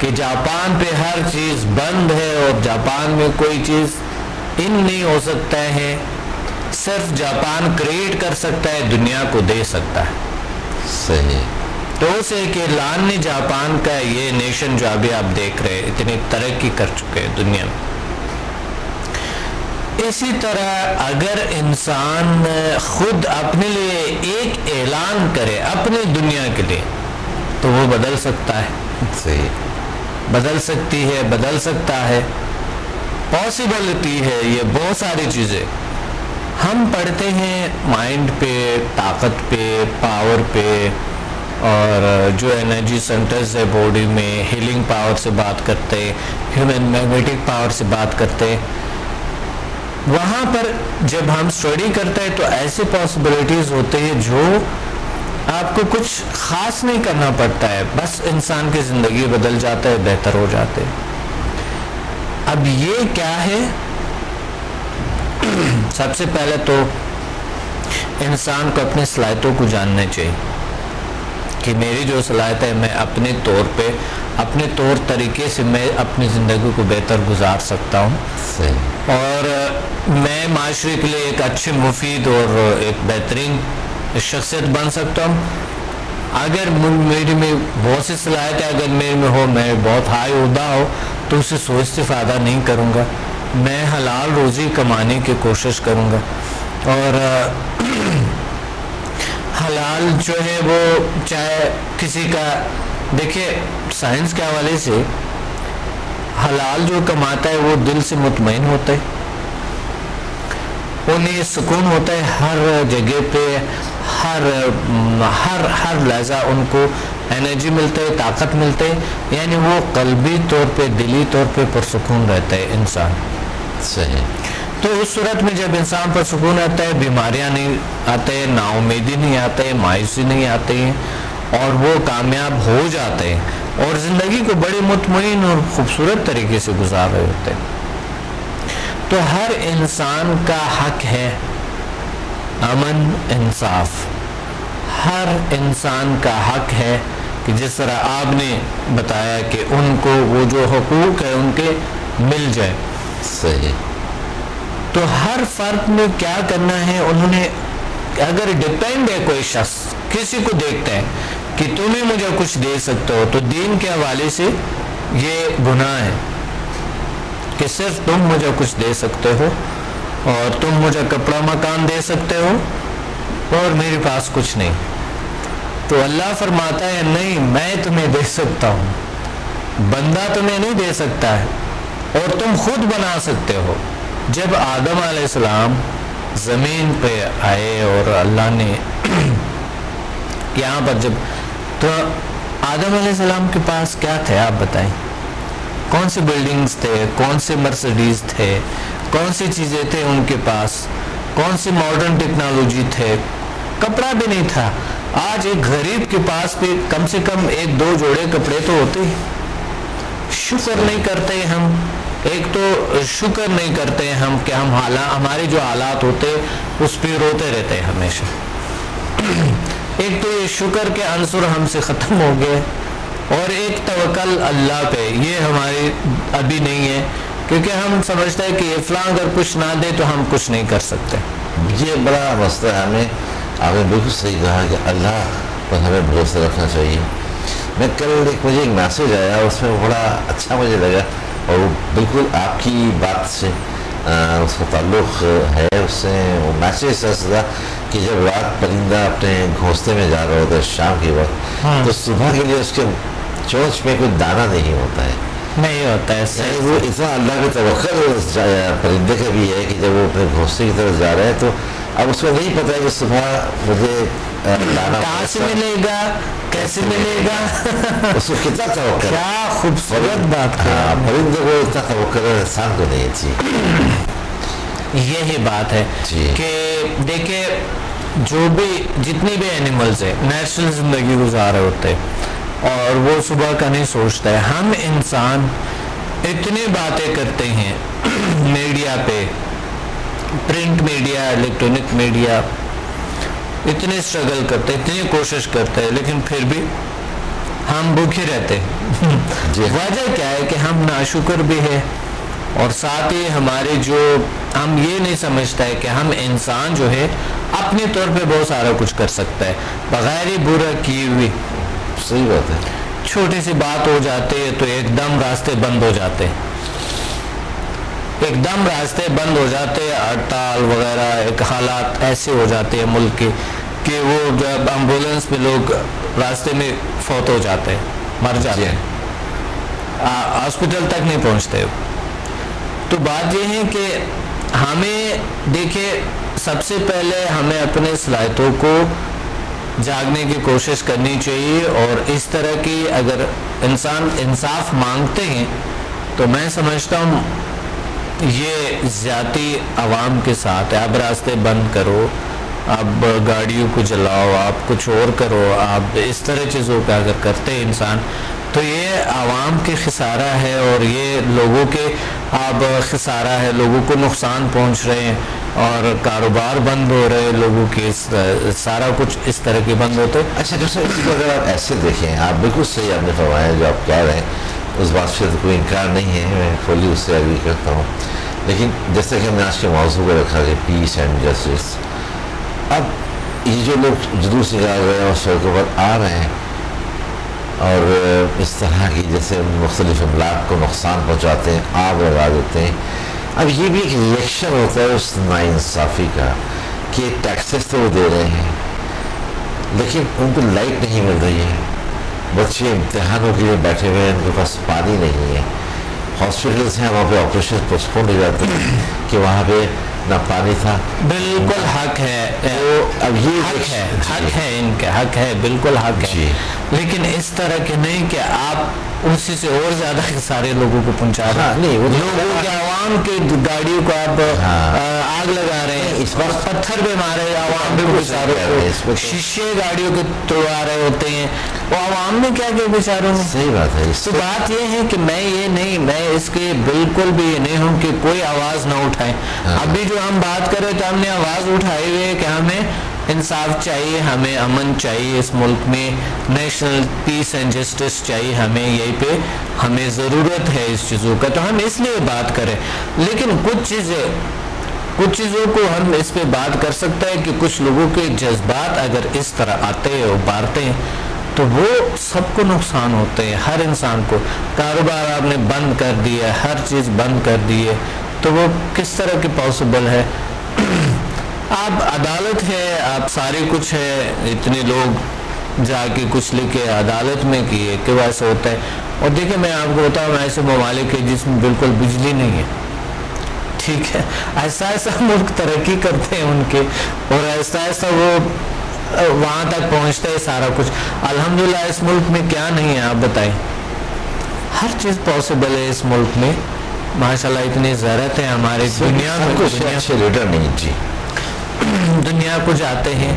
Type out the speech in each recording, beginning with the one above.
کہ جاپان پہ ہر چیز بند ہے اور جاپان میں کوئی چیز ان نہیں ہو سکتا ہے، صرف جاپان کریٹ کر سکتا ہے، دنیا کو دے سکتا ہے. صحیح. تو اس ایک اعلان نے جاپان کا یہ نیشن جو ابھی آپ دیکھ رہے اتنی ترقی کر چکے ہیں دنیا میں. اسی طرح اگر انسان خود اپنے لیے ایک اعلان کرے اپنی دنیا کے لیے تو وہ بدل سکتا ہے. صحیح. بدل سکتی ہے، بدل سکتا ہے، پاسبلٹی ہے. یہ بہت ساری چیزیں ہم پڑھتے ہیں مائنڈ پہ، طاقت پہ، پاور پہ، اور جو انرجی سینٹرز ہے باڈی میں، ہیلنگ پاور سے بات کرتے، ہیومن میگنیٹک پاور سے بات کرتے. وہاں پر جب ہم اسٹڈی کرتے ہیں تو ایسے پاسبلٹیز ہوتے ہیں جو آپ کو کچھ خاص نہیں کرنا پڑتا ہے، بس انسان کی زندگی بدل جاتا ہے، بہتر ہو جاتے. اب یہ کیا ہے؟ سب سے پہلے تو انسان کو اپنی صلاحیتوں کو جاننا چاہیے کہ میری جو صلاحیت ہے میں اپنے طور پہ، اپنے طور طریقے سے میں اپنی زندگی کو بہتر گزار سکتا ہوں. صحیح. اور میں معاشرے کے لیے ایک اچھے، مفید اور ایک بہترین شخصیت بن سکتا ہوں. اگر میری میں بہت سی صلاحیت ہے، اگر میرے میں ہو، میں بہت ہائی عہدہ ہو تو اسے سوء استفادہ نہیں کروں گا. میں حلال روزی کمانے کی کوشش کروں گا، اور حلال جو ہے وہ چاہے کسی کا، دیکھیے سائنس کے حوالے سے حلال جو کماتا ہے وہ دل سے مطمئن ہوتا ہے، انہیں سکون ہوتا ہے ہر جگہ پہ، ہر لحظہ ان کو انرجی ملتا ہے، طاقت ملتے ہے، یعنی وہ قلبی طور پہ، دلی طور پہ پرسکون رہتا ہے انسان. صحیح. تو اس صورت میں جب انسان پر سکون آتا ہے، بیماریاں نہیں آتے، نا امیدی نہیں آتے، مایوسی نہیں آتے ہیں، اور وہ کامیاب ہو جاتے ہیں اور زندگی کو بڑے مطمئن اور خوبصورت طریقے سے گزار رہے ہوتے ہیں. تو ہر انسان کا حق ہے امن، انصاف. ہر انسان کا حق ہے کہ جس طرح آپ نے بتایا کہ ان کو وہ جو حقوق ہے ان کے مل جائے. صحیح. تو ہر فرد نے کیا کرنا ہے، انہوں نے اگر ڈیپینڈ ہے کوئی شخص کسی کو دیکھتا ہے کہ تم ہی مجھے کچھ دے سکتے ہو، تو دین کے حوالے سے یہ گناہ ہے کہ صرف تم مجھے کچھ دے سکتے ہو اور تم مجھے کپڑا مکان دے سکتے ہو اور میرے پاس کچھ نہیں. تو اللہ فرماتا ہے نہیں، میں تمہیں دے سکتا ہوں، بندہ تمہیں نہیں دے سکتا ہے، اور تم خود بنا سکتے ہو. جب آدم علیہ السلام زمین پہ آئے اور اللہ نے یہاں پر تو آدم علیہ السلام کے پاس کیا تھے آپ بتائیں؟ کون سی بلڈنگز تھے، کون سے مرسڈیز تھے، کون سی چیزیں تھے ان کے پاس، کون سی ماڈرن ٹیکنالوجی تھے؟ کپڑا بھی نہیں تھا. آج ایک غریب کے پاس بھی کم سے کم 1-2 جوڑے کپڑے تو ہوتے ہیں. شکر نہیں کرتے ہم، ایک تو شکر نہیں کرتے ہم کہ ہمارے جو حالات ہوتے اس پہ روتے رہتے ہیں ہمیشہ. ایک تو یہ شکر کے عنصر ہم سے ختم ہو گئے، اور ایک توکل اللہ پہ یہ ہماری ابھی نہیں ہے، کیونکہ ہم سمجھتے ہیں کہ فلاں اگر کچھ نہ دے تو ہم کچھ نہیں کر سکتے. یہ بڑا مسئلہ ہے. ہمیں آپ نے بالکل صحیح کہا کہ اللہ پر ہمیں بھروسہ رکھنا چاہیے. میں کل مجھے ایک میسیج آیا، اس میں بڑا اچھا مجھے لگا، اور وہ بالکل آپ کی بات سے اس کا تعلق ہے. اس سے وہ میسیج ایسا تھا کہ جب رات پرندہ اپنے گھونسلے میں جا رہا ہوتا ہے شام کے وقت، تو صبح کے لیے اس کے چونچ میں کوئی دانہ نہیں ہوتا ہے، نہیں ہوتا ہے. یعنی وہ اتنا اللہ کا توقع پرندے کا بھی ہے کہ جب وہ اپنے گھونسلے کی طرف جا رہے ہیں تو اب اس کو نہیں پتا ہے کہ صبح مجھے کہاں سے ملے گا، کیسے ملے گا. اس کو کتنا توقع، کیا خوبصورت بات ہے. پرندے کو اتنا توقع انسان کو نہیں تھی. یہی بات ہے کہ دیکھیں جو بھی جتنی بھی اینیملز ہیں نیچرل زندگی گزار رہے ہوتے اور وہ صبح کا نہیں سوچتا ہے. ہم انسان اتنی باتیں کرتے ہیں میڈیا پہ، پرنٹ میڈیا، الیکٹرانک میڈیا، اتنے اسٹرگل کرتے، اتنی کوشش کرتے ہیں، لیکن پھر بھی ہم بھوکے رہتے. وجہ کیا ہے کہ ہم ناشکر بھی ہے, اور ساتھ ہی ہمارے جو ہم یہ نہیں سمجھتا ہے کہ ہم انسان جو ہے اپنے طور پہ بہت سارا کچھ کر سکتا ہے بغیر ہی برا کیے ہوئے. صحیح بات ہے. چھوٹی سی بات ہو جاتی ہے تو ایک دم راستے بند ہو جاتے ہیں, ایک دم راستے بند ہو جاتے ہیں, ہڑتال وغیرہ, ایک حالات ایسے ہو جاتے ہیں ملک کے کہ وہ جب ایمبولینس میں لوگ راستے میں فوت ہو جاتے ہیں, مر جاتے ہیں, ہاسپٹل تک نہیں پہنچتے. تو بات یہ ہے کہ ہمیں دیکھیں, سب سے پہلے ہمیں اپنے صلاحیتوں کو جاگنے کی کوشش کرنی چاہیے, اور اس طرح کی اگر انسان انصاف مانگتے ہیں تو میں سمجھتا ہوں یہ زیادتی عوام کے ساتھ ہے. اب راستے بند کرو, اب گاڑیوں کو جلاؤ, آپ کچھ اور کرو, آپ اس طرح چیزوں کا اگر کرتے ہیں انسان تو یہ عوام کے خسارہ ہے, اور یہ لوگوں کے اب خسارہ ہے, لوگوں کو نقصان پہنچ رہے ہیں, اور کاروبار بند ہو رہے ہیں لوگوں کے, سارا کچھ اس طرح کے بند ہوتے. اچھا ڈاکٹر صاحب, اگر آپ ایسے دیکھیں, آپ بالکل صحیح آپ نے فرمایا جو آپ کہہ رہے ہیں, اس بات سے تو کوئی انکار نہیں ہے, میں فلی اس سے ایگری کرتا ہوں. لیکن جیسا کہ ہم نے آج کے موضوع کو رکھا کہ پیس اینڈ جسٹس, اب یہ جو لوگ جلوس نکال رہے ہیں اور سڑکوں پر آ رہے ہیں اور اس طرح کی جیسے مختلف املاک کو نقصان پہنچاتے ہیں, آگ لگا دیتے ہیں, اب یہ بھی ایک ریئیکشن ہوتا ہے اس ناانصافی کا کہ ٹیکسز تو وہ دے رہے ہیں لیکن ان کو لائٹ نہیں مل رہی ہے, بچے امتحانوں کے لیے بیٹھے ہوئے ہیں, ان کے پاس پانی نہیں ہے, ہاسپٹلس ہیں وہاں پہ آپریشن پوسٹپون ہو جاتے ہیں کہ وہاں پہ نہ پانی تھا. بالکل حق ہے, تو اب یہ حق ہے ان کا, حق ہے, بالکل حق ہے, لیکن اس طرح کے نہیں کہ آپ اسی سے اور زیادہ سارے لوگوں کو پہنچا رہے ہیں. نہیں, وہ لوگوں کے عوام کے گاڑیوں کو آپ آگ لگا رہے ہیں, اس پر پتھر بھی مارے عوام بھی بیچاروں کو, شیشے گاڑیوں کے توڑا رہے ہوتے ہیں, وہ عوام نے کیا کہ بیچاروں نے. صحیح بات ہے. تو بات یہ ہے کہ میں اس کے بالکل بھی یہ نہیں ہوں کہ کوئی آواز نہ اٹھائے. ابھی جو ہم بات کر رہے تو ہم نے آواز اٹھائی ہوئی ہے کہ ہمیں انصاف چاہیے, ہمیں امن چاہیے اس ملک میں, نیشنل پیس اینڈ جسٹس چاہیے ہمیں, یہی پہ ہمیں ضرورت ہے اس چیزوں کا, تو ہم اس لیے بات کریں. لیکن کچھ چیزوں کو ہم اس پہ بات کر سکتے ہیں کہ کچھ لوگوں کے جذبات اگر اس طرح آتے ہیں, ابھارتے ہیں, تو وہ سب کو نقصان ہوتے ہیں, ہر انسان کو. کاروبار آپ نے بند کر دیا, ہر چیز بند کر دی ہے, تو وہ کس طرح کی پاسبل ہے. آپ عدالت ہے, آپ سارے کچھ ہے, اتنے لوگ جا کے کچھ لکھے عدالت میں کیے کہ ویسے ہوتا ہے. اور دیکھیں میں آپ کو بتاؤں, ایسے ممالک ہے جس میں بالکل بجلی نہیں ہے, ٹھیک ہے, ایسا ملک ترقی کرتے ہیں ان کے, اور ایسا وہ وہاں تک پہنچتا ہے سارا کچھ. الحمدللہ اس ملک میں کیا نہیں ہے آپ بتائیں, ہر چیز پاسبل ہے اس ملک میں ماشاءاللہ. اتنی ضرورت ہے ہمارے دنیا میں, اچھے لیڈر نہیں جی, دنیا کو جاتے ہیں.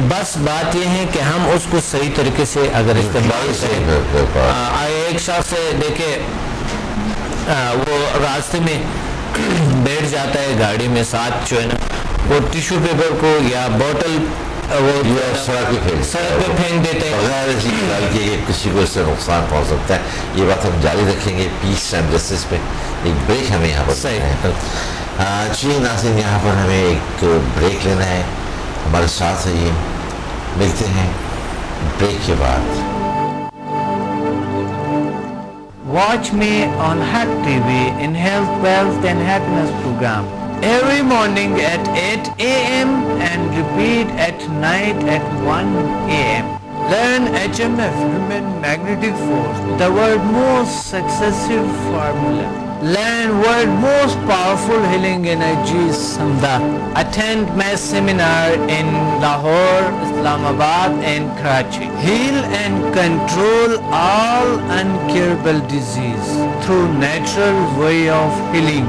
بس بات یہ ہے کہ ہم اس کو صحیح طریقے سے اگر استعمال کریں. ایک شخص دیکھے وہ راستے میں بیٹھ جاتا ہے گاڑی میں, ساتھ جو ہے نا وہ ٹیشو پیپر کو یا بوٹل وہ سڑک پہ پھینک دیتے ہیں بغیر کہ کسی کو اس سے نقصان پہنچ سکتا ہے. یہ بات ہم جاری رکھیں گے پیس اینڈ جسٹس پہ. ایک بریک ہمیں یہاں پر جی ناظرین, یہاں پر ہمیں ایک بریک لینا ہے, ہمارے ساتھ رہیے, ملتے ہیں بریک کے بعد. Watch me on Hack TV in Health, Wealth and Happiness program every morning at 8 a.m. and repeat at night at 1 a.m. Learn HMF, Human Magnetic Force, the world's most successful formula. Learn world's most powerful healing energy, Samda. Attend my seminar in Lahore, Islamabad and Karachi. Heal and control all incurable disease through natural way of healing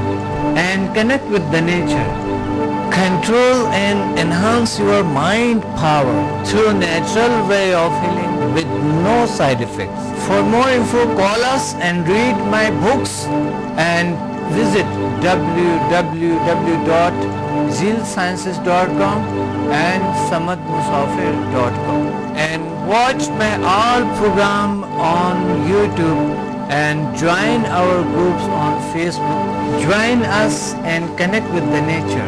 and connect with the nature. Control and enhance your mind power through natural way of healing with no side effects. For more info, call us and read my books and visit www.zealsciences.com and samadmusafir.com. and watch my all program on YouTube and join our groups on Facebook. Join us and connect with the nature.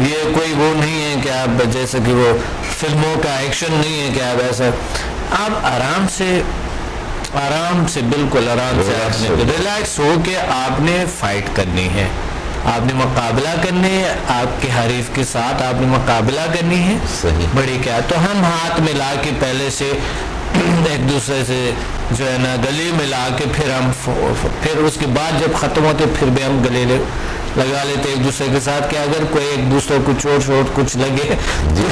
یہ کوئی وہ نہیں ہے کہ آپ جیسے کہ وہ فلموں کا ایکشن نہیں ہے کہ آپ ایسا، آپ آرام سے بالکل آرام سے آپ نے ریلیکس ہو کے آپ نے فائٹ کرنی ہے، آپ نے مقابلہ کرنی ہے، آپ کے حریف کے ساتھ آپ نے مقابلہ کرنی ہے. صحیح. بڑی کیا تو ہم ہاتھ ملا کے پہلے سے ایک دوسرے سے جو ہے نا گلے ملا کے پھر اس کے بعد جب ختم ہوتے پھر بھی ہم گلے لگا لیتے ایک دوسرے کے ساتھ کہ اگر کوئی ایک دوسرے کو چوٹ کچھ لگے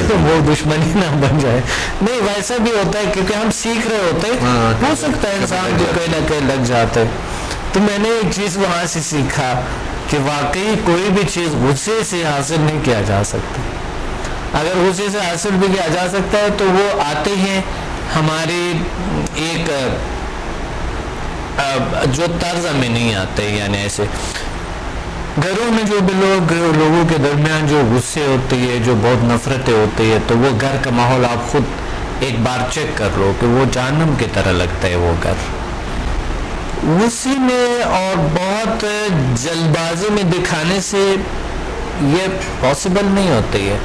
تو وہ دشمنی نہ بن جائے. نہیں ویسا بھی ہوتا ہے کیونکہ ہم سیکھ رہے ہوتے ہیں، ہو سکتا ہے انسان کو کہیں نہ کہیں لگ جاتا ہے. تو میں نے ایک چیز وہاں سے سیکھا کہ واقعی کوئی بھی چیز غصے سے حاصل نہیں کیا جا سکتا. اگر غصے سے حاصل بھی کیا جا سکتا ہے تو وہ آتے ہیں ہمارے ایک جو طرز ہمیں نہیں آتے، یعنی ایسے گھروں میں جو بھی لوگوں کے درمیان جو غصے ہوتی ہے، جو بہت نفرتیں ہوتی ہے، تو وہ گھر کا ماحول آپ خود ایک بار چیک کر لو کہ وہ جہنم کی طرح لگتا ہے وہ گھر. غصے میں اور بہت جلد بازی میں دکھانے سے یہ پاسبل نہیں ہوتی ہے.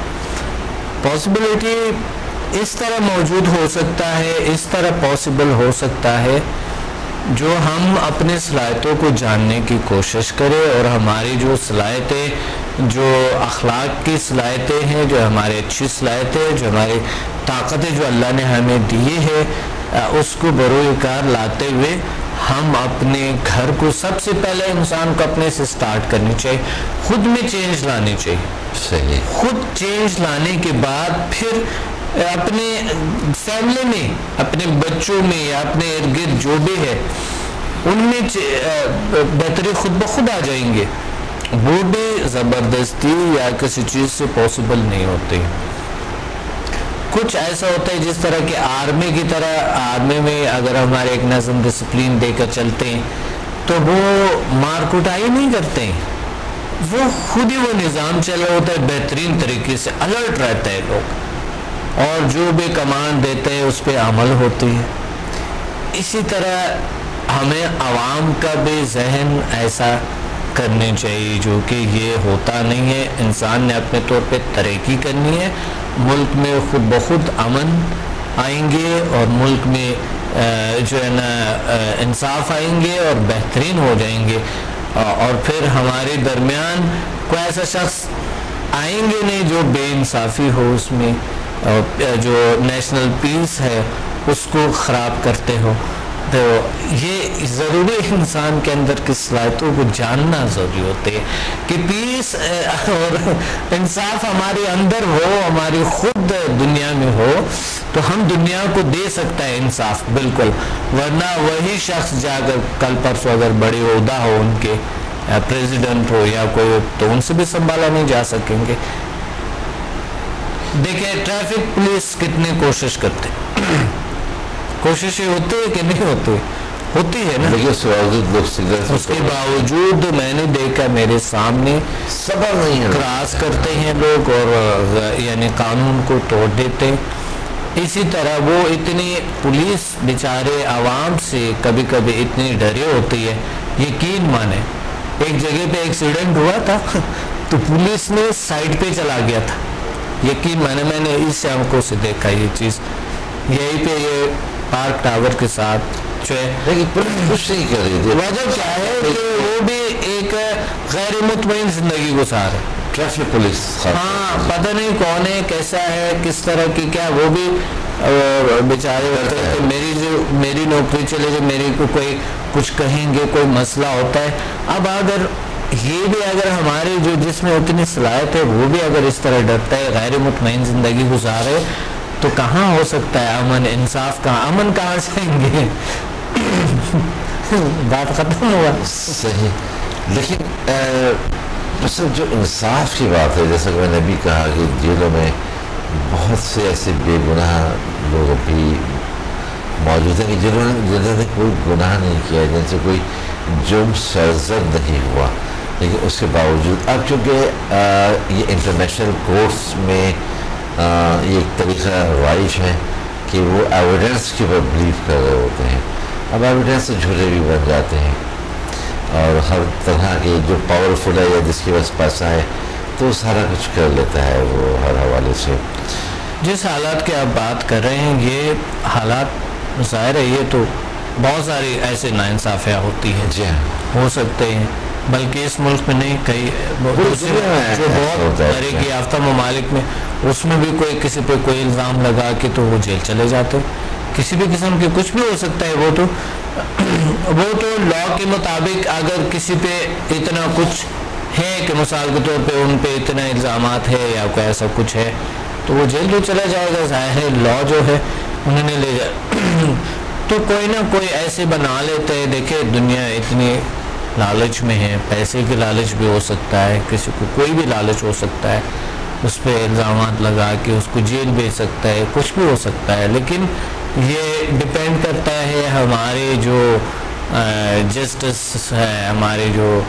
پاسبلٹی اس طرح موجود ہو سکتا ہے، اس طرح پاسبل ہو سکتا ہے جو ہم اپنے صلاحیتوں کو جاننے کی کوشش کریں اور ہماری جو صلاحیتیں، جو اخلاق کی صلاحیتیں ہیں، جو ہماری اچھی صلاحیتیں، جو ہماری طاقتیں جو اللہ نے ہمیں دی ہے، اس کو بروئے کار لاتے ہوئے ہم اپنے گھر کو سب سے پہلے انسان کو اپنے سے سٹارٹ کرنی چاہیے، خود میں چینج لانی چاہیے. صحیح. خود چینج لانے کے بعد پھر اپنے فیملی میں، اپنے بچوں میں یا اپنے ارد گرد جو بھی ہے ان میں بہتری خود بخود آ جائیں گے. وہ بھی زبردستی یا کسی چیز سے پاسبل نہیں ہوتی. کچھ ایسا ہوتا ہے جس طرح کہ آرمی کی طرح، آرمی میں اگر ہمارے ایک نظم ڈسپلین دے کر چلتے ہیں تو وہ مار کٹائی نہیں کرتے ہیں، وہ خود ہی وہ نظام چلا ہوتا ہے، بہترین طریقے سے الرٹ رہتا ہے لوگ، اور جو بھی کمانڈ دیتے ہیں اس پہ عمل ہوتی ہے. اسی طرح ہمیں عوام کا بھی ذہن ایسا کرنے چاہیے جو کہ یہ ہوتا نہیں ہے. انسان نے اپنے طور پہ ترقی کرنی ہے، ملک میں خود بخود امن آئیں گے اور ملک میں جو ہے نا انصاف آئیں گے اور بہترین ہو جائیں گے، اور پھر ہمارے درمیان کوئی ایسا شخص آئیں گے نہیں جو بے انصافی ہو، اس میں جو نیشنل پیس ہے اس کو خراب کرتے ہو. تو یہ ضروری انسان کے اندر کی صلاحیتوں کو جاننا ضروری ہوتے ہے کہ پیس اور انصاف ہمارے اندر ہو، ہماری خود دنیا میں ہو تو ہم دنیا کو دے سکتا ہے انصاف بالکل. ورنہ وہی شخص جا کر کل پرسوں اگر بڑے عہدہ ہو ان کے، پریزیڈنٹ ہو یا کوئی، تو ان سے بھی سنبھالا نہیں جا سکیں گے. دیکھیں ٹریفک پولیس کتنی کوشش کرتے، کوششیں ہوتی ہے کہ نہیں ہوتی ہے نا، اس کے باوجود میں نے دیکھا میرے سامنے صبر نہیں ہے، کراس کرتے ہیں لوگ اور یعنی قانون کو توڑ دیتے. اسی طرح وہ اتنی پولیس بیچارے عوام سے کبھی کبھی اتنی ڈری ہوتی ہے. یقین مانے ایک جگہ پہ ایکسیڈنٹ ہوا تھا تو پولیس نے سائڈ پہ چلا گیا تھا. یقین مانے میں نے اس آنکھوں سے دیکھا یہ چیز. یہی پہ یہ پارک ٹاور کے ساتھ جو ہے کچھ نہیں کر رہی تھی. وجہ کیا ہے کہ وہ بھی ایک غیر مطمئن زندگی گزار ہے. ٹریفک پولیس ہاں پتہ نہیں کون ہے، کیسا ہے، کس طرح کی کیا، وہ بھی بیچارے ہوتے ہیں کہ میری نوکری چلے جائے، میری کو کوئی کچھ کہیں گے، کوئی مسئلہ ہوتا ہے. اب اگر یہ بھی اگر ہمارے جو جس میں اتنی صلاحیت ہے وہ بھی اگر اس طرح ڈرتا ہے، غیر مطمئن زندگی گزارے، تو کہاں ہو سکتا ہے امن، انصاف کہاں، امن کہاں سے آئیں گے؟ بات ختم ہوا. صحیح. لیکن جو انصاف کی بات ہے، جیسا کہ میں نے بھی کہا کہ جیلوں میں بہت سے ایسے بے گناہ لوگ بھی موجود ہیں کہ جنہوں نے کوئی گناہ نہیں کیا، جن سے کوئی جرم سرزد نہیں ہوا، لیکن اس کے باوجود اب چونکہ یہ انٹرنیشنل کورٹس میں یہ ایک طریقہ رائج ہے کہ وہ ایویڈنس کے اوپر بلیو کر رہے ہوتے ہیں. اب ایویڈنس سے جھوٹے بھی بن جاتے ہیں، اور ہر طرح کے جو پاورفل ہے یا جس کے پاس پیسہ ہے تو سارا کچھ کر لیتا ہے وہ ہر حوالے سے. جس حالات کی آپ بات کر رہے ہیں یہ حالات ظاہر ہے یہ تو بہت ساری ایسے ناانصافیاں ہوتی ہیں جی ہو سکتے ہیں، بلکہ اس ملک میں نہیں کئی جو بہت ترقی یافتہ ممالک میں اس میں بھی کوئی کسی پہ کوئی الزام لگا کے تو وہ جیل چلے جاتے، کسی بھی قسم کے کچھ بھی ہو سکتا ہے. وہ تو لا کے مطابق اگر کسی پہ اتنا کچھ ہے کہ مثال کے طور پہ ان پہ اتنا الزامات ہے یا کوئی ایسا کچھ ہے تو وہ جیل تو چلا جائے گا. ظاہر ہے لا جو ہے انہوں نے لے جا تو کوئی نہ کوئی ایسے بنا لیتے ہیں. دیکھیں دنیا اتنی لالچ میں ہے، پیسے کی لالچ بھی ہو سکتا ہے، کسی کو کوئی بھی لالچ ہو سکتا ہے، اس پہ الزامات لگا کے اس کو جیل بھیج سکتا ہے، کچھ بھی ہو سکتا ہے. لیکن یہ ڈپینڈ کرتا ہے ہمارے جو جسٹس ہے، ہمارے جو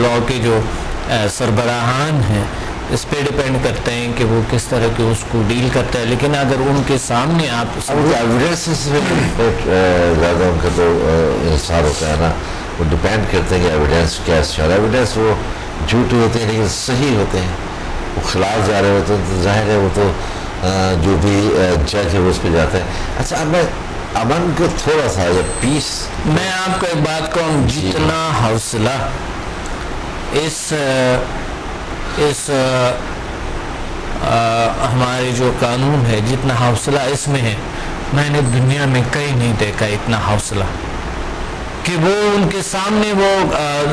لا کے جو سربراہان ہیں اس پہ ڈپینڈ کرتے ہیں کہ وہ کس طرح کے اس کو ڈیل کرتا ہے. لیکن اگر ان کے سامنے آپ ایویڈنس زیادہ ان کا تو انحصار ہوتا ہے نا، وہ ڈپینڈ کرتے ہیں کہ ایویڈنس کیا ہے. ایویڈنس وہ جھوٹے ہوتے ہیں لیکن صحیح ہوتے ہیں، وہ خلاف جا رہے ہوتے ہیں تو ظاہر ہے وہ تو جو بھی جج ہے وہ اس پہ جاتا ہے. اچھا اب میں امن کو تھوڑا سا پیس، میں آپ کو ایک بات کہوں، جتنا حوصلہ اس ہمارے جو قانون ہے، جتنا حوصلہ اس میں ہے، میں نے دنیا میں کہیں نہیں دیکھا اتنا حوصلہ کہ وہ ان کے سامنے وہ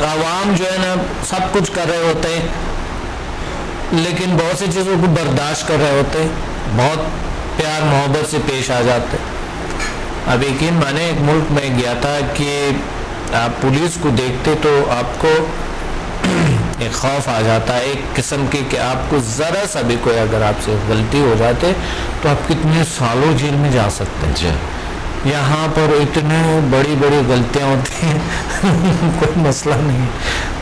عوام جو ہے نا سب کچھ کر رہے ہوتے ہیں لیکن بہت سی چیزوں کو برداشت کر رہے ہوتے ہیں، بہت پیار محبت سے پیش آ جاتے. اب یقین مانے ایک ملک میں گیا تھا کہ آپ پولیس کو دیکھتے تو آپ کو ایک خوف آ جاتا ہے ایک قسم کی کہ آپ کو ذرا سا بھی کوئی اگر آپ سے غلطی ہو جاتے تو آپ کتنے سالوں جیل میں جا سکتے ہیں. یہاں پر اتنے بڑی بڑی غلطیاں ہوتی ہیں کوئی مسئلہ نہیں.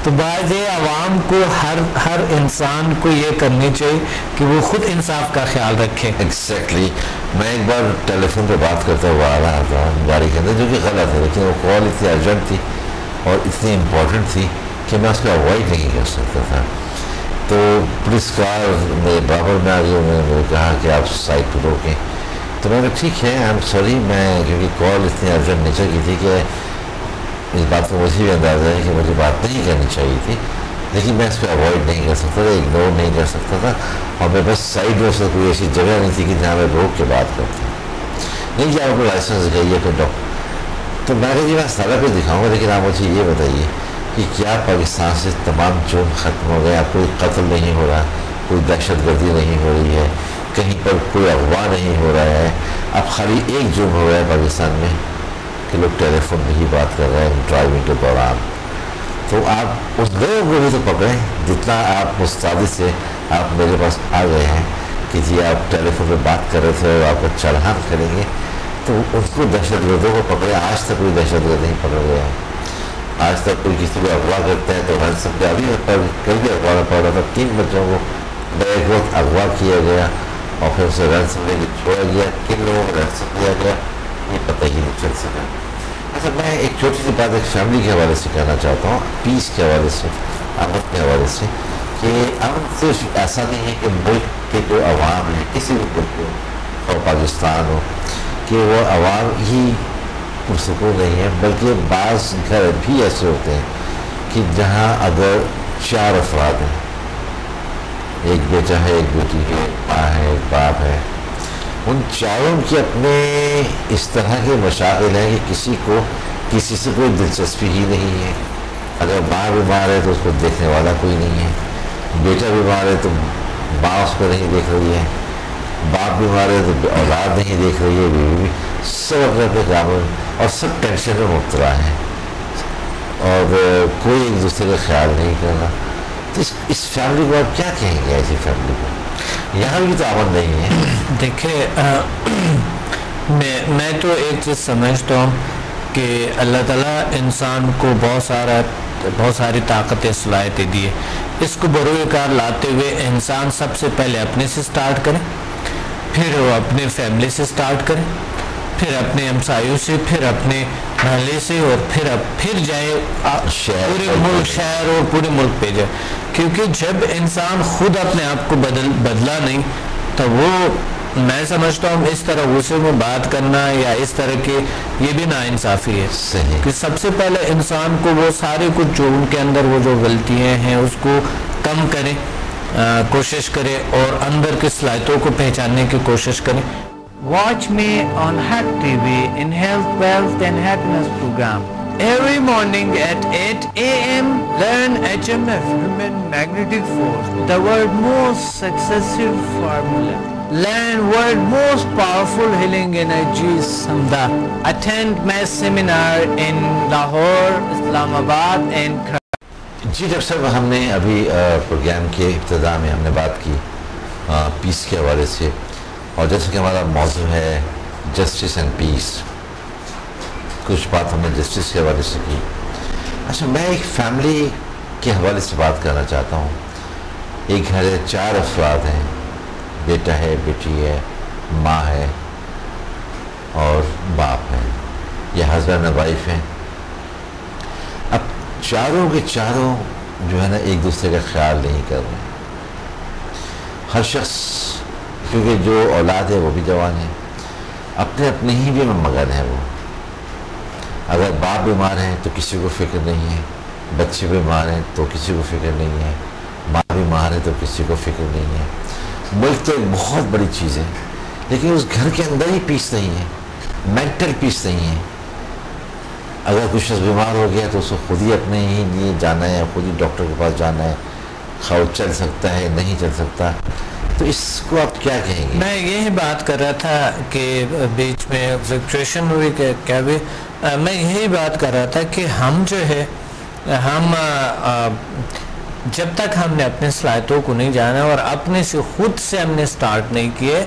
تو بعض عوام کو ہر انسان کو یہ کرنی چاہیے کہ وہ خود انصاف کا خیال رکھے. ایگزیکٹلی. میں ایک بار ٹیلی فون پہ بات کرتا ہوا آ رہا تھا گاڑی کے اندر، جو کہ غلط ہے، لیکن وہ کال اتنی ارجنٹ تھی اور اتنی امپورٹنٹ تھی کہ میں اس کو اوائڈ نہیں کر سکتا تھا. تو پولیس کار میرے برابر میں آ گئی، انہوں نے کہا کہ آپ سائڈ پہ روکیں. تو میں نے ٹھیک ہے، آئی ایم سوری، میں کیونکہ کال اتنی ارجنٹ نیچر کی تھی کہ اس بات کو مجھے بھی اندازہ ہے کہ مجھے بات نہیں کرنی چاہیے تھی، لیکن میں اس کو اوائڈ نہیں کر سکتا تھا، اگنور نہیں کر سکتا تھا. اور میں بس سائڈ میں سے کوئی ایسی جگہ نہیں تھی کہ جہاں میں روک کے بات کرتا نہیں کہ آپ کو لائسنس دکھائیے پھر تو میں کہا جی میں سارا کچھ دکھاؤں گا، لیکن آپ مجھے یہ بتائیے کہ کیا پاکستان سے تمام جرم ختم ہو گئے؟ آپ کوئی قتل نہیں ہو رہا، کوئی دہشت گردی نہیں ہو رہی ہے، کہیں پر کوئی اغوا نہیں ہو رہا ہے. اب خالی ایک جرم ہو رہا ہے پاکستان میں کہ لوگ ٹیلی فون پہ ہی بات کر رہے ہیں ڈرائیونگ کے دوران. تو آپ اس لوگوں کو بھی تو پکڑیں جتنا آپ مستعد سے آپ میرے پاس آ گئے ہیں کہ جی آپ ٹیلی فون پہ بات کر رہے تھے اور آپ کو چالان کریں گے، تو اس کو دہشت گردوں کو پکڑے. آج تک کوئی دہشت گرد نہیں پکڑ گیا ہے. آج تک کوئی کسی کو اغوا کرتا ہے تو رینسم پہ ابھی کل بھی اخبار میں پڑھ رہا تھا 3 بچوں کو بیک وقت اغوا کیا گیا اور پھر اسے رینسم لے کے چھوڑا گیا. کن لوگوں کو رینسم دیا گیا یہ پتہ ہی نہیں چل سکا. اچھا میں ایک چھوٹی سی بات ایک فیملی کے حوالے سے کہنا چاہتا ہوں، پیس کے حوالے سے، امن کے حوالے سے، کہ امن صرف ایسا نہیں ہے کہ ملک کے جو عوام ہیں کسی بھی ملک ہو اور پاکستان ہو کہ وہ عوام ہی پرسکون نہیں ہے، بلکہ بعض گھر بھی ایسے ہوتے ہیں کہ جہاں اگر 4 افراد ہیں، ایک بیٹا ہے، ایک بیٹی ہے، ایک ماں ہے، ایک باپ ہے، ان چاروں کے اپنے اس طرح کے مشاغل ہیں کہ کسی کو کسی سے کوئی دلچسپی ہی نہیں ہے. اگر ماں بیمار ہے تو اس کو دیکھنے والا کوئی نہیں ہے، بیٹا بیمار ہے تو ماں اس کو نہیں دیکھ رہی ہے، باپ بیمار ہے تو اولاد نہیں دیکھ رہی ہے، بیوی بھی، سب اپنے اپنے کاموں اور سب ٹینشن میں مبتلا ہیں اور کوئی ایک دوسرے کا خیال نہیں کر رہا. تو اس فیملی کو آپ کیا کہیں گے؟ ایسی فیملی کو یہاں بھی تو امن نہیں ہے. دیکھیں میں تو ایک چیز سمجھتا ہوں کہ اللہ تعالیٰ انسان کو بہت ساری طاقتیں صلاحیتیں دی ہے. اس کو بروئے کار لاتے ہوئے انسان سب سے پہلے اپنے سے سٹارٹ کرے، پھر وہ اپنے فیملی سے سٹارٹ کرے، پھر اپنے ہمسایوں سے، پھر اپنے محلے سے اور پھر جائے پورے ملک شہر اور پورے ملک پہ جائے. کیونکہ جب انسان خود اپنے آپ کو بدلا نہیں تو وہ میں سمجھتا ہوں اس طرح غصے میں بات کرنا یا اس طرح کے یہ بھی ناانصافی ہے. کہ سب سے پہلے انسان کو وہ سارے کچھ جو ان کے اندر وہ جو غلطیاں ہیں اس کو کم کرے, کوشش کرے اور اندر کی صلاحیتوں کو پہچاننے کی کوشش کرے. Watch me on Hack TV in Health, Wealth and Happiness program. Every morning at 8 a.m. learn HMF, Human Magnetic Force, the world's most successful formula. Learn world's most powerful healing energy, Samda. Attend my seminar in Lahore, Islamabad and جی doctor صاحب, ہم نے ابھی programme کے ابتدا میں ہم نے بات کی پیس کے حوالے سے, اور جیسے کہ ہمارا موضوع ہے جسٹس اینڈ پیس, کچھ بات ہم نے جسٹس کے حوالے سے کی. اچھا, میں ایک فیملی کے حوالے سے بات کرنا چاہتا ہوں. ایک گھر ہے, 4 افراد ہیں, بیٹا ہے, بیٹی ہے, ماں ہے اور باپ ہے, یہ ہسبینڈ اینڈ وائف ہیں. اب چاروں کے چاروں جو ہے نا ایک دوسرے کا خیال نہیں کر رہے. ہر شخص, کیونکہ جو اولاد ہے وہ بھی جوان ہے, اپنے اپنے ہی بھی مگن ہے. وہ اگر باپ بیمار ہیں تو کسی کو فکر نہیں ہے, بچے بیمار ہیں تو کسی کو فکر نہیں ہے, ماں بیمار ہے تو کسی کو فکر نہیں ہے. ملک تو ایک بہت بڑی چیز ہے, لیکن اس گھر کے اندر ہی پیس نہیں ہے, مینٹل پیس نہیں ہے. اگر کچھ شخص بیمار ہو گیا تو اس کو خود ہی اپنے ہی لیے جانا ہے, خود ہی ڈاکٹر کے پاس جانا ہے, خواہ چل سکتا ہے نہیں چل سکتا. تو اس کو آپ کیا کہیں گے؟ میں یہی بات کر رہا تھا کہ بیچ میں فلکچویشن ہوئی کہ کیا بھی, میں یہی بات کر رہا تھا کہ ہم جو ہے ہم جب تک ہم نے اپنے صلاحیتوں کو نہیں جانا اور اپنے سے خود سے ہم نے سٹارٹ نہیں کیے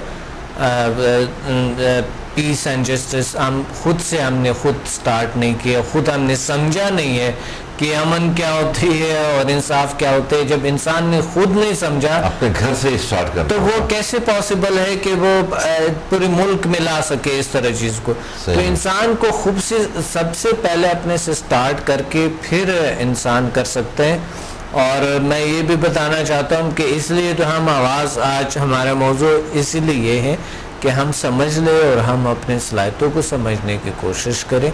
پیس اینڈ جسٹس, ہم خود سے ہم نے خود سٹارٹ نہیں کیا, خود ہم نے سمجھا نہیں ہے کہ امن کیا ہوتی ہے اور انصاف کیا ہوتے ہے. جب انسان نے خود نہیں سمجھا اپنے گھر سے سٹارٹ کرنا, تو وہ کیسے پاسبل ہے کہ وہ پورے ملک میں لا سکے اس طرح چیز کو. تو انسان کو خود سے سب سے پہلے اپنے سے سٹارٹ کر کے پھر انسان کر سکتے ہیں. اور میں یہ بھی بتانا چاہتا ہوں کہ اس لیے تو ہم آواز, آج ہمارا موضوع اسی لیے یہ ہے کہ ہم سمجھ لیں اور ہم اپنے صلاحیتوں کو سمجھنے کی کوشش کریں.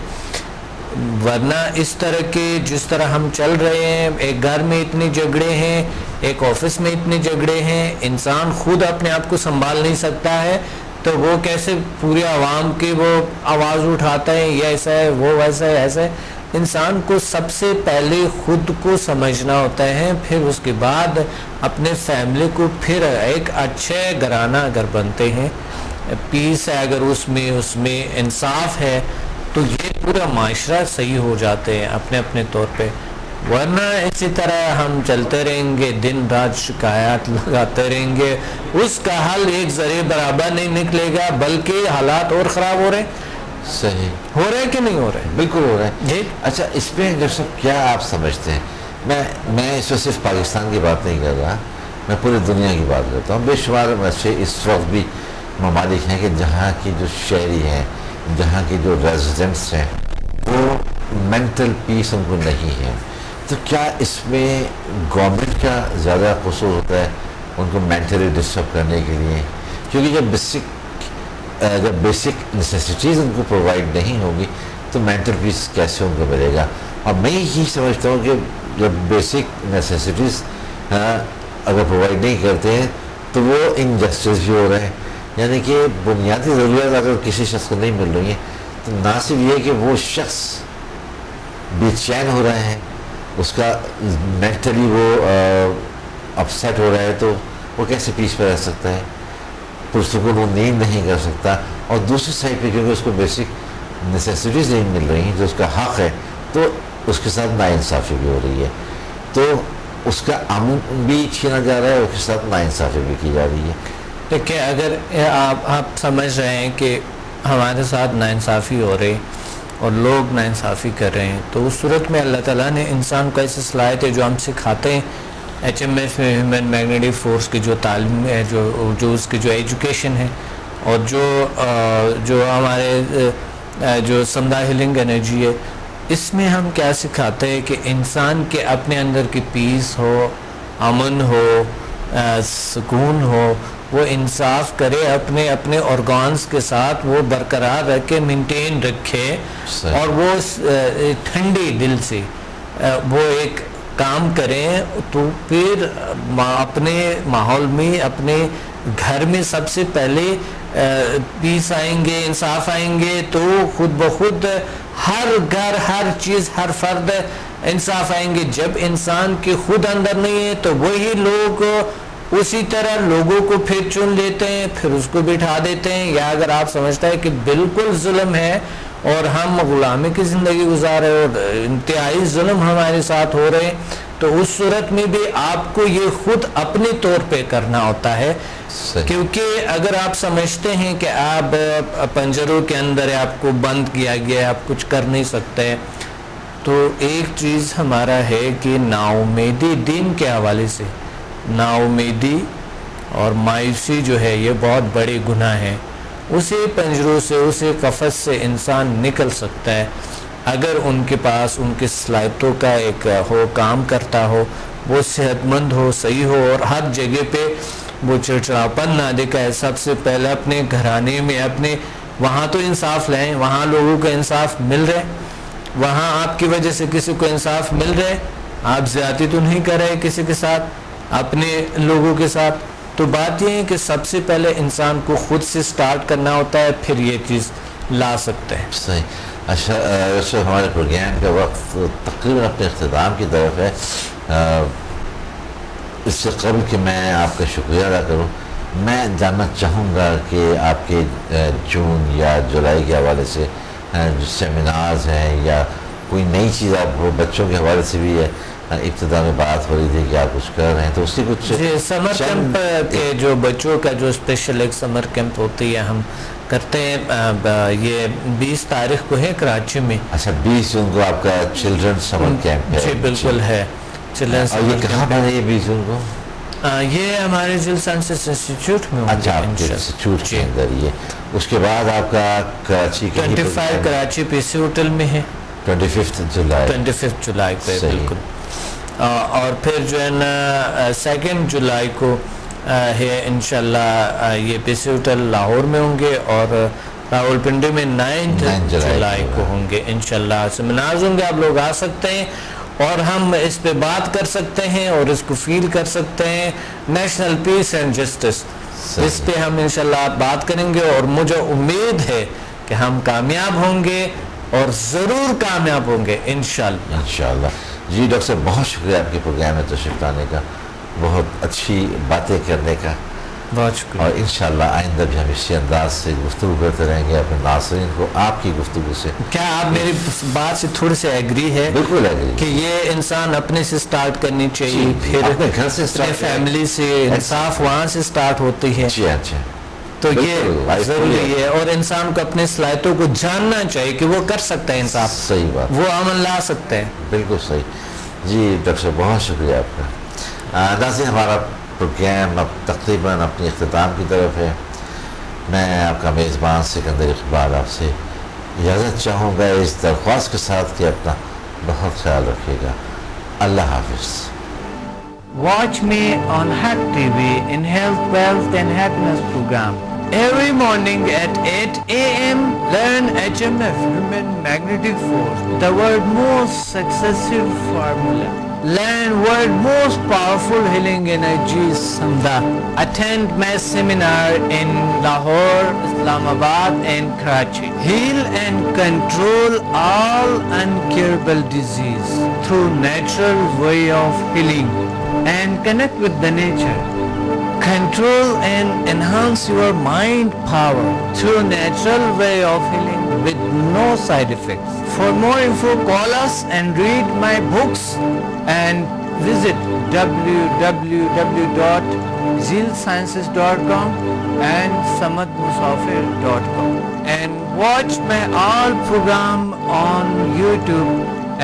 ورنہ اس طرح کے جس طرح ہم چل رہے ہیں, ایک گھر میں اتنے جھگڑے ہیں, ایک آفس میں اتنے جھگڑے ہیں, انسان خود اپنے آپ کو سنبھال نہیں سکتا ہے تو وہ کیسے پوری عوام کی وہ آواز اٹھاتا ہے, یہ ایسا ہے وہ ویسا ہے ایسا ہے. انسان کو سب سے پہلے خود کو سمجھنا ہوتا ہے, پھر اس کے بعد اپنے فیملی کو. پھر ایک اچھے گھرانہ اگر بنتے ہیں, پیس ہے اگر اس میں انصاف ہے, تو یہ پورا معاشرہ صحیح ہو جاتے ہیں اپنے اپنے طور پہ. ورنہ اسی طرح ہم چلتے رہیں گے, دن رات شکایات لگاتے رہیں گے, اس کا حل ایک ذریعے برابر نہیں نکلے گا, بلکہ حالات اور خراب ہو رہے ہیں. صحیح ہو رہے کہ نہیں ہو رہے؟ بالکل ہو رہا ہے جی. اچھا, اس پہ جب سب کیا آپ سمجھتے ہیں؟ میں اس وقت صرف پاکستان کی بات نہیں کر رہا, میں پوری دنیا کی بات کرتا ہوں. بے شمار ایسے اس وقت بھی ممالک ہیں کہ جہاں کی جو شہری ہیں, جہاں کے جو ریزیڈنٹس ہیں, وہ مینٹل پیس ان کو نہیں ہے. تو کیا اس میں گورنمنٹ کا زیادہ قصور ہوتا ہے ان کو مینٹلی ڈسٹرب کرنے کے لیے؟ کیونکہ جب بیسک نیسیسٹیز ان کو پرووائڈ نہیں ہوگی تو مینٹل پیس کیسے ان کو ملے گا؟ اور میں یہی سمجھتا ہوں کہ جب بیسک نیسیسٹیز اگر پرووائڈ نہیں کرتے ہیں تو وہ انجسٹس بھی ہو رہے ہیں. یعنی کہ بنیادی ضروریات اگر کسی شخص کو نہیں مل رہی ہیں تو نہ صرف یہ کہ وہ شخص بے چین ہو رہے ہیں, اس کا مینٹلی وہ اپسیٹ ہو رہا ہے, تو وہ کیسے پیس پہ رہ سکتا ہے؟ پرسکون وہ نیند نہیں کر سکتا. اور دوسری سائڈ پہ کیونکہ اس کو بیسک نیسیسٹیز نہیں مل رہی ہیں جو اس کا حق ہے, تو اس کے ساتھ ناانصافی بھی ہو رہی ہے. تو اس کا امن بھی چھینا جا رہا ہے, اس کے ساتھ ناانصافی بھی کی جا رہی ہے. دیکھیں, اگر آپ سمجھ رہے ہیں کہ ہمارے ساتھ ناانصافی ہو رہی اور لوگ ناانصافی کر رہے ہیں, تو اس صورت میں اللہ تعالیٰ نے انسان کو ایسی صلاحیت ہے جو ہم سکھاتے ہیں. HMF میں ہیومن میگنیٹک فورس کی جو تعلیم ہے, جو اس کی جو ایجوکیشن ہے, اور جو ہمارے جو سمدھا ہیلنگ انرجی ہے، اس میں ہم کیا سکھاتے ہیں کہ انسان کے اپنے اندر کی پیس ہو، امن ہو، سکون ہو، وہ انصاف کرے، اپنے اپنے آرگانز کے ساتھ وہ برقرار رکھے، مینٹین رکھے، اور وہ ٹھنڈی دل سے وہ ایک کام کریں، تو پھر اپنے ماحول میں، اپنے گھر میں سب سے پہلے پیس آئیں گے، انصاف آئیں گے، تو خود بخود ہر گھر، ہر چیز، ہر فرد انصاف آئیں گے. جب انسان کے خود اندر نہیں ہے تو وہی لوگ اسی طرح لوگوں کو پھر چن لیتے ہیں، پھر اس کو بٹھا دیتے ہیں. یا اگر آپ سمجھتا ہے کہ بالکل ظلم ہے اور ہم غلامی کی زندگی گزار رہے اور انتہائی ظلم ہمارے ساتھ ہو رہے، تو اس صورت میں بھی آپ کو یہ خود اپنے طور پہ کرنا ہوتا ہے. کیونکہ اگر آپ سمجھتے ہیں کہ آپ پنجروں کے اندر آپ کو بند کیا گیا ہے، آپ کچھ کر نہیں سکتے، تو ایک چیز ہمارا ہے کہ نا امیدی دین کے حوالے سے، نا امیدی اور مایوسی جو ہے یہ بہت بڑے گناہ ہیں. اسے پنجروں سے، اسے قفس سے انسان نکل سکتا ہے اگر ان کے پاس ان کی صلاحیتوں کا ایک ہو، کام کرتا ہو، وہ صحت مند ہو، صحیح ہو، اور ہر جگہ پہ وہ چڑچڑاپن نہ دکھائے. سب سے پہلے اپنے گھرانے میں، اپنے وہاں تو انصاف لائیں، وہاں لوگوں کو انصاف مل رہے، وہاں آپ کی وجہ سے کسی کو انصاف مل رہے، آپ زیادتی تو نہیں کر رہے کسی کے ساتھ، اپنے لوگوں کے ساتھ. تو بات یہ ہے کہ سب سے پہلے انسان کو خود سے سٹارٹ کرنا ہوتا ہے، پھر یہ چیز لا سکتے ہیں. صحیح. اچھا ویسے ہمارے پروگرام کا وقت تقریباً اپنے اختتام کی طرف ہے. اس سے قبل کہ میں آپ کا شکریہ ادا کروں، میں جاننا چاہوں گا کہ آپ کے جون یا جولائی کے حوالے سے جو سیمینارز ہیں یا کوئی نئی چیز آپ بچوں کے حوالے سے بھی ہے، ابتدا میں بات ہو رہی تھی کہ آپ کچھ کر رہے ہیں، تو اس کی کچھ سمر کیمپ کے جو بچوں کا جو اسپیشل ایک سمر کیمپ ہوتی ہے ہم کرتے ہیں، یہ 20 تاریخ کو ہے کراچی میں. اچھا 20 جون کو آپ کا چلڈرن سمر کیمپ ہے؟ جی بالکل ہے چلڈرن اور یہ کہاں پر ہے یہ 20 جون کو؟ یہ ہمارے ذیل سائنسز انسٹیٹیوٹ میں. اچھا آپ کے انسٹیٹیوٹ کے اندر یہ. اس کے بعد آپ کا کراچی 25 کراچی پی سی ہوٹل میں ہے، 25 جولائی کو ہے بالکل. اور پھر جو ہے نا 2 جولائی کو ہے انشاءاللہ یہ پی سی ہوٹل لاہور میں ہوں گے، اور راول پنڈی میں 9 جولائی کو ہوں گے انشاءاللہ. سیمینارز ہوں گے، آپ لوگ آ سکتے ہیں اور ہم اس پہ بات کر سکتے ہیں اور اس کو فیل کر سکتے ہیں. نیشنل پیس اینڈ جسٹس، اس پہ ہم انشاءاللہ بات کریں گے، اور مجھے امید ہے کہ ہم کامیاب ہوں گے اور ضرور کامیاب ہوں گے انشاءاللہ. جی ڈاکٹر صاحب بہت شکریہ آپ کے پروگرام میں تشریف لانے کا، بہت اچھی باتیں کرنے کا، بہت شکریہ. اور انشاءاللہ آئندہ بھی ہم اسی انداز سے گفتگو کرتے رہیں گے اپنے ناظرین کو آپ کی گفتگو سے. کیا آپ میری بات سے تھوڑے سے ایگری ہے؟ بالکل ایگری کہ یہ انسان اپنے سے سٹارٹ کرنی چاہیے، پھر اپنے گھر سے اپنے فیملی سے، انصاف وہاں سے سٹارٹ ہوتی ہے. جی اچھا، تو یہ ضروری ہے، اور انسان کو اپنے صلاحیتوں کو جاننا چاہیے کہ وہ کر سکتا ہے انصاف، صحیح بات، وہ عمل لا سکتے ہیں. بالکل صحیح. جی ڈاکٹر صاحب بہت شکریہ آپ کا. ناظرین ہمارا پروگرام اب تقریباً اپنی اختتام کی طرف ہے. میں آپ کا میزبان سکندر اقبال آپ سے اجازت چاہوں گا اس درخواست کے ساتھ کہ اپنا بہت خیال رکھیے گا. اللہ حافظ. Watch me on Hack TV in Health, Wealth and Happiness program. Every morning at 8 a.m. learn HMF, Human Magnetic Force, the world's most successful formula. Learn world's most powerful healing energy, Samdha. Attend my seminar in Lahore, Islamabad and Karachi. Heal and control all uncurable disease through natural way of healing, and connect with the nature. Control and enhance your mind power through natural way of healing with no side effects. For more info, call us and read my books and visit www.zealsciences.com and samadmusafir.com, and watch my all program on YouTube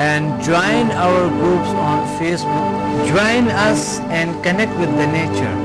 and join our groups on Facebook. Join us and connect with the nature.